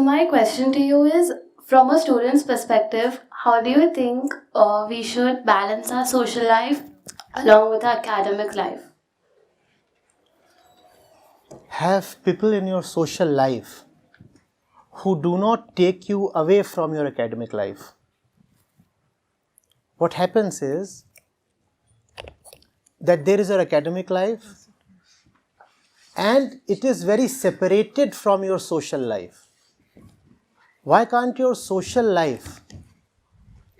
So my question to you is, from a student's perspective, how do you think we should balance our social life along with our academic life? Have people in your social life who do not take you away from your academic life. What happens is that there is your academic life and it is very separated from your social life. Why can't your social life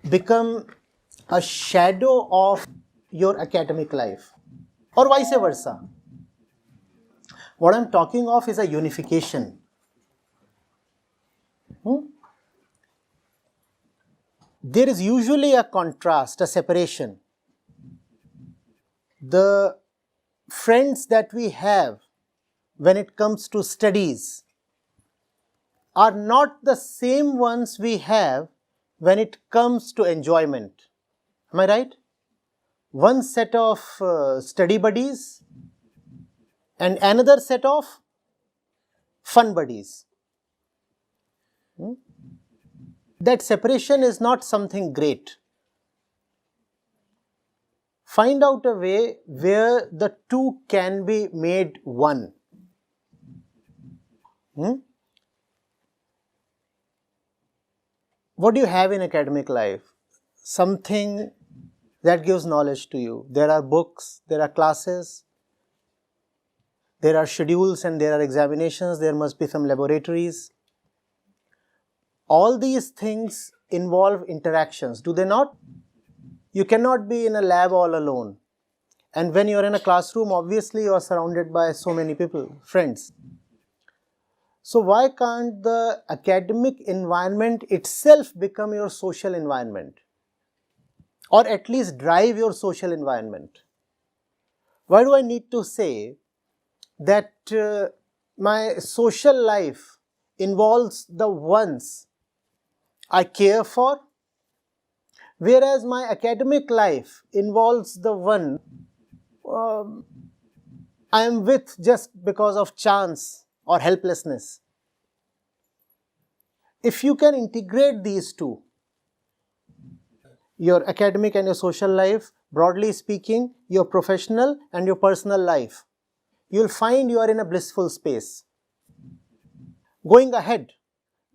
become a shadow of your academic life, or vice versa? What I'm talking of is a unification. There is usually a contrast, a separation. The friends that we have when it comes to studies are not the same ones we have when it comes to enjoyment. Am I right? One set of study buddies and another set of fun buddies. That separation is not something great. Find out a way where the two can be made one. What do you have in academic life? Something that gives knowledge to you. There are books, there are classes, there are schedules and there are examinations, there must be some laboratories. All these things involve interactions, do they not? You cannot be in a lab all alone. And when you are in a classroom, obviously you are surrounded by so many people, friends. So why can't the academic environment itself become your social environment? Or at least drive your social environment? Why do I need to say that my social life involves the ones I care for, whereas my academic life involves the one I am with just because of chance or helplessness? If you can integrate these two, your academic and your social life, broadly speaking, your professional and your personal life, you'll find you are in a blissful space. Going ahead,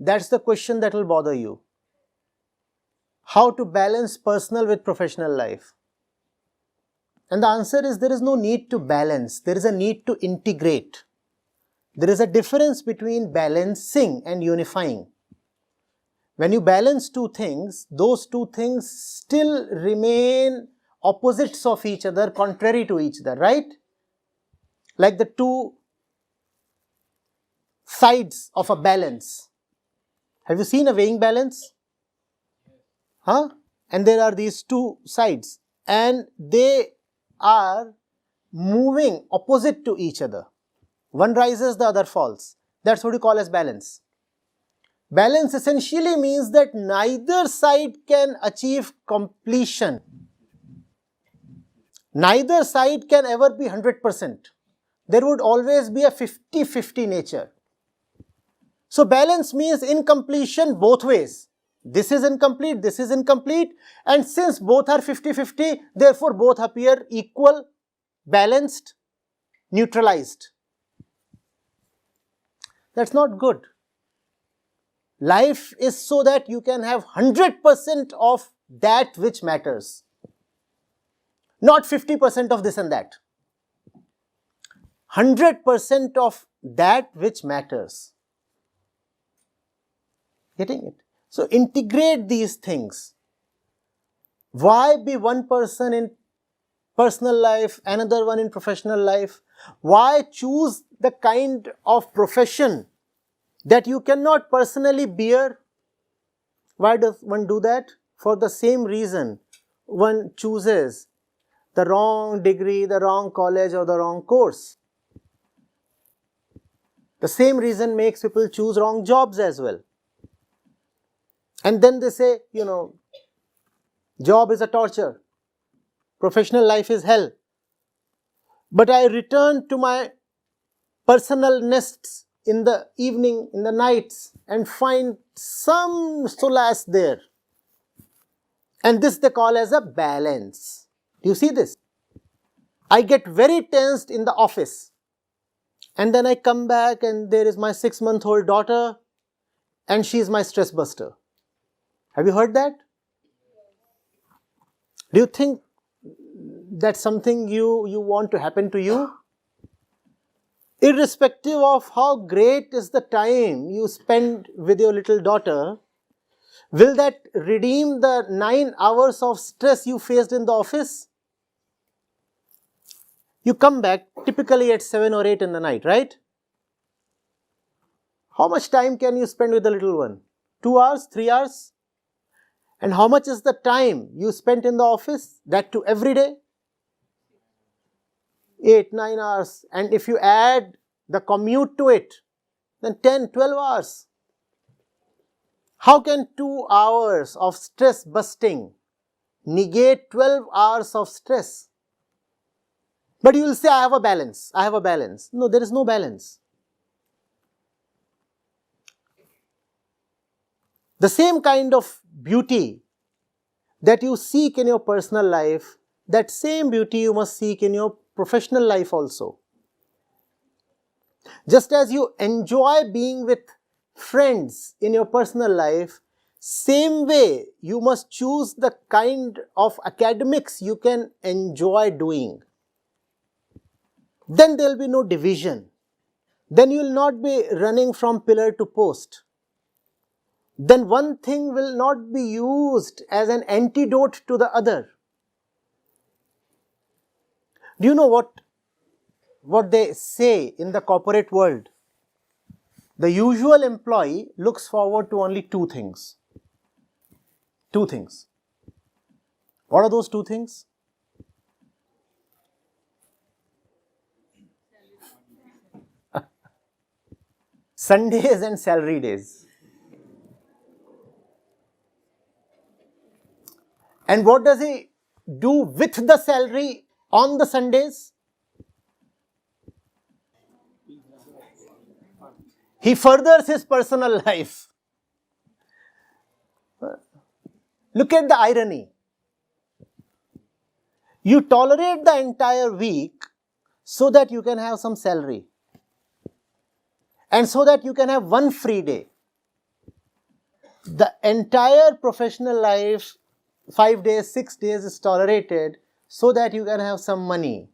that's the question that will bother you. How to balance personal with professional life? And the answer is, there is no need to balance, there is a need to integrate. There is a difference between balancing and unifying. When you balance two things, those two things still remain opposites of each other, contrary to each other, right? Like the two sides of a balance. Have you seen a weighing balance? And there are these two sides and they are moving opposite to each other. One rises, the other falls. That's what you call as balance. Balance essentially means that neither side can achieve completion. Neither side can ever be 100%. There would always be a 50-50 nature. So balance means incompletion both ways. This is incomplete, this is incomplete, and since both are 50-50, therefore both appear equal, balanced, neutralized. That's not good. Life is so that you can have 100% of that which matters, not 50% of this and that. 100% of that which matters. Getting it? So integrate these things. Why be one person in personal life, another one in professional life? Why choose the kind of profession that you cannot personally bear? Why does one do that? For the same reason one chooses the wrong degree, the wrong college or the wrong course. The same reason makes people choose wrong jobs as well. And then they say, job is a torture, professional life is hell. But I return to my personal nests in the evening, in the nights, and find some solace there. And this they call as a balance. Do you see this? I get very tensed in the office. And then I come back and there is my 6-month-old daughter and she is my stress buster. Have you heard that? Do you think that's something you want to happen to you? Irrespective of how great is the time you spend with your little daughter, will that redeem the 9 hours of stress you faced in the office? You come back typically at 7 or 8 in the night, right? How much time can you spend with the little one? 2 hours, 3 hours? And how much is the time you spent in the office? That too every day? 8, 9 hours. And if you add the commute to it, then 10, 12 hours. How can 2 hours of stress busting negate 12 hours of stress? But you will say, I have a balance. I have a balance. No, there is no balance. The same kind of beauty that you seek in your personal life, that same beauty you must seek in your professional life also. Just as you enjoy being with friends in your personal life, same way you must choose the kind of academics you can enjoy doing. Then there will be no division. Then you will not be running from pillar to post. Then one thing will not be used as an antidote to the other. Do you know what they say in the corporate world? The usual employee looks forward to only 2 things. 2 things. What are those 2 things? Sundays and salary days. And what does he do with the salary on the Sundays? He furthers his personal life. Look at the irony. You tolerate the entire week so that you can have some salary. And so that you can have one free day. The entire professional life, 5 days, 6 days is tolerated so that you can have some money.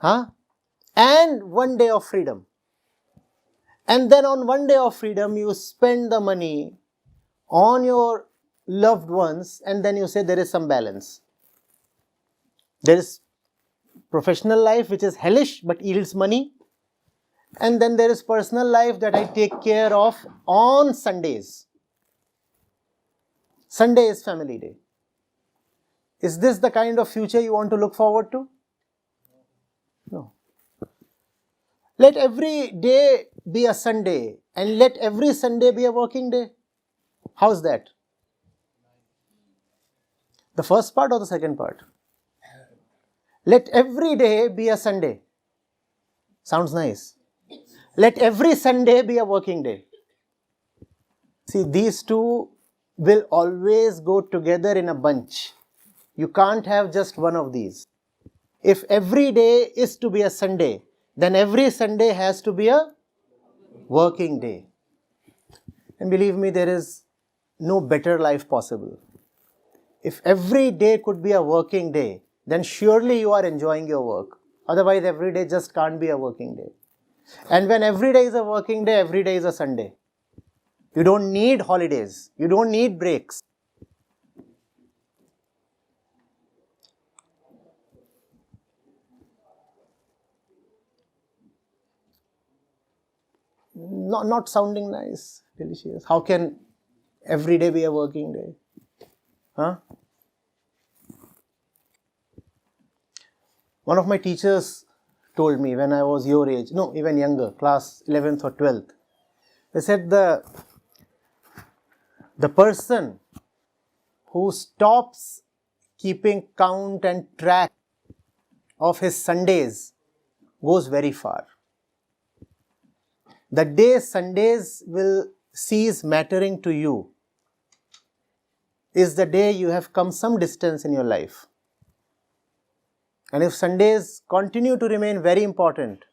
And 1 day of freedom. And then on 1 day of freedom, you spend the money on your loved ones and then you say there is some balance. There is professional life which is hellish but yields money. And then there is personal life that I take care of on Sundays. Sunday is family day. Is this the kind of future you want to look forward to? No. Let every day be a Sunday and let every Sunday be a working day. How's that? The first part or the second part? Let every day be a Sunday. Sounds nice. Let every Sunday be a working day. See, these two will always go together in a bunch. You can't have just one of these. If every day is to be a Sunday, then every Sunday has to be a working day. And believe me, there is no better life possible. If every day could be a working day, then surely you are enjoying your work. Otherwise, every day just can't be a working day. And when every day is a working day, every day is a Sunday. You don't need holidays. You don't need breaks. Not sounding nice, delicious. How can every day be a working day? One of my teachers told me when I was your age, no, even younger, class 11th or 12th, they said the person who stops keeping count and track of his Sundays goes very far. The day Sundays will cease mattering to you is the day you have come some distance in your life. And if Sundays continue to remain very important,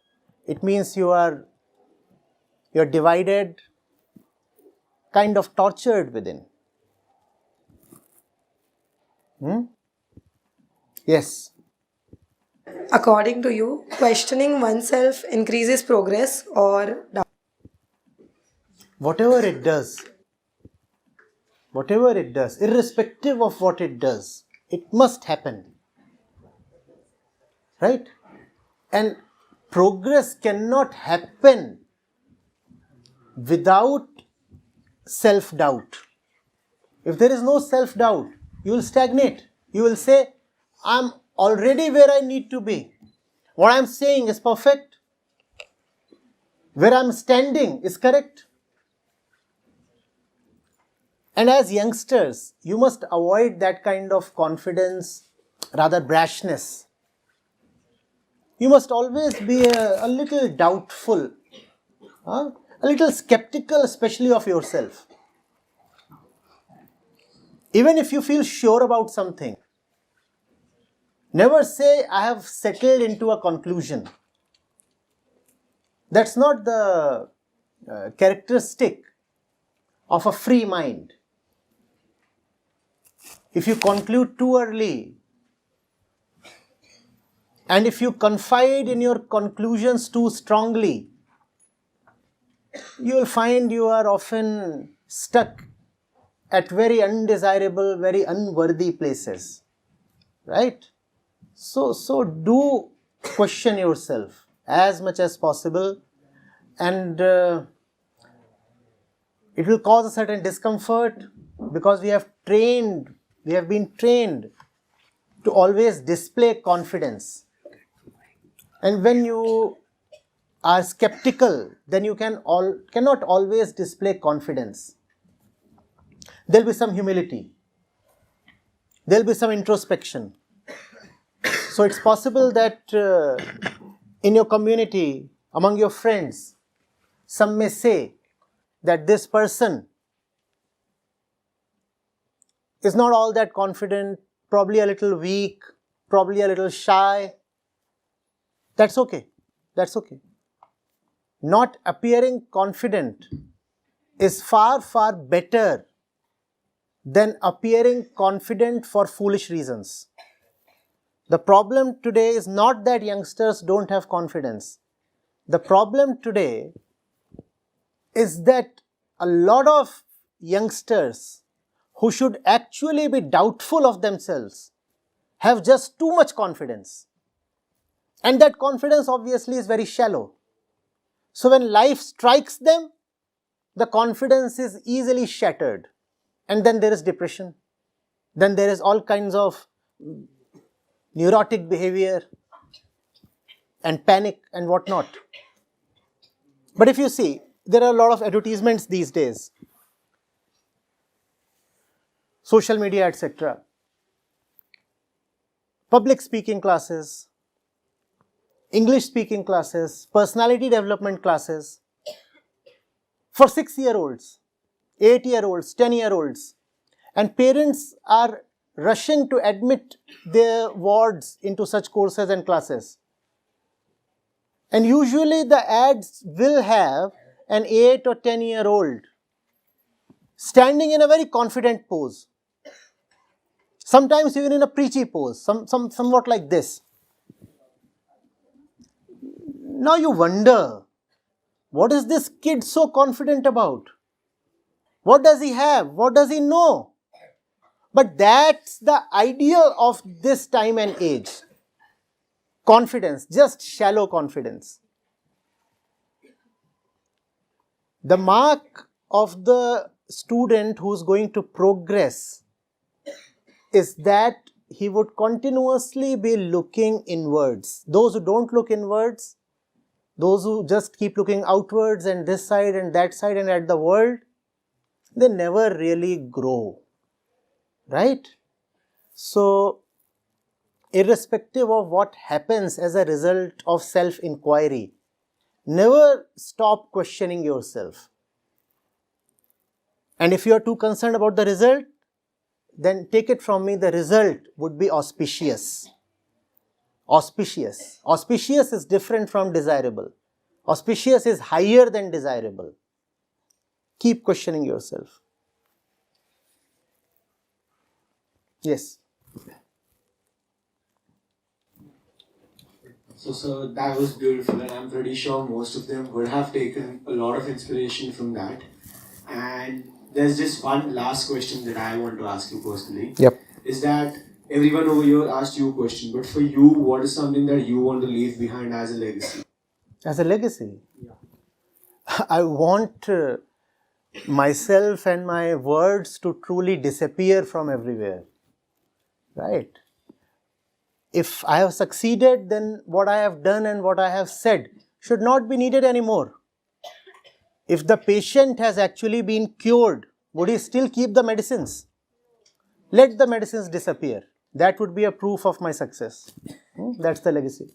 it means you're divided, kind of tortured within. Yes. According to you, questioning oneself increases progress or doubt? Whatever it does, irrespective of what it does, it must happen. Right? And progress cannot happen without self-doubt. If there is no self-doubt, you will stagnate. You will say, I'm already where I need to be. What I'm saying is perfect. Where I'm standing is correct. And as youngsters, you must avoid that kind of confidence, rather brashness. You must always be a little doubtful, a little skeptical, especially of yourself. Even if you feel sure about something, never say, I have settled into a conclusion. That's not the characteristic of a free mind. If you conclude too early, and if you confide in your conclusions too strongly, you will find you are often stuck at very undesirable, very unworthy places. Right? So do question yourself as much as possible, and it will cause a certain discomfort because we have been trained to always display confidence. And when you are skeptical, then you cannot always display confidence. There will be some humility. There will be some introspection. So it's possible that in your community, among your friends, some may say that this person is not all that confident, probably a little weak, probably a little shy. That's okay. That's okay. Not appearing confident is far, far better than appearing confident for foolish reasons. The problem today is not that youngsters don't have confidence. The problem today is that a lot of youngsters who should actually be doubtful of themselves have just too much confidence. And that confidence obviously is very shallow. So when life strikes them, the confidence is easily shattered. And then there is depression. Then there is all kinds of neurotic behavior and panic and whatnot. But if you see, there are a lot of advertisements these days, social media, etc. Public speaking classes, English speaking classes, personality development classes for 6-year-olds, 8-year-olds, 10-year-olds. And parents are rushing to admit their wards into such courses and classes. And usually the ads will have an 8 or 10-year-old standing in a very confident pose. Sometimes even in a preachy pose, somewhat like this. Now you wonder, what is this kid so confident about? What does he have? What does he know? But that's the ideal of this time and age. Confidence, just shallow confidence. The mark of the student who's going to progress is that he would continuously be looking inwards. Those who don't look inwards, those who just keep looking outwards and this side and that side and at the world, they never really grow. Right? So, irrespective of what happens as a result of self-inquiry, Never stop questioning yourself. And if you are too concerned about the result, then take it from me, the result would be auspicious. Auspicious. Auspicious is different from desirable. Auspicious is higher than desirable. Keep questioning yourself. Yes. So, sir, that was beautiful, and I'm pretty sure most of them would have taken a lot of inspiration from that. And there's just one last question that I want to ask you personally. Yep. Is that everyone over here asked you a question, but for you, what is something that you want to leave behind as a legacy? As a legacy, I want myself and my words to truly disappear from everywhere. Right? If I have succeeded, then what I have done and what I have said should not be needed anymore. If the patient has actually been cured, would he still keep the medicines? Let the medicines disappear. That would be a proof of my success. That's the legacy.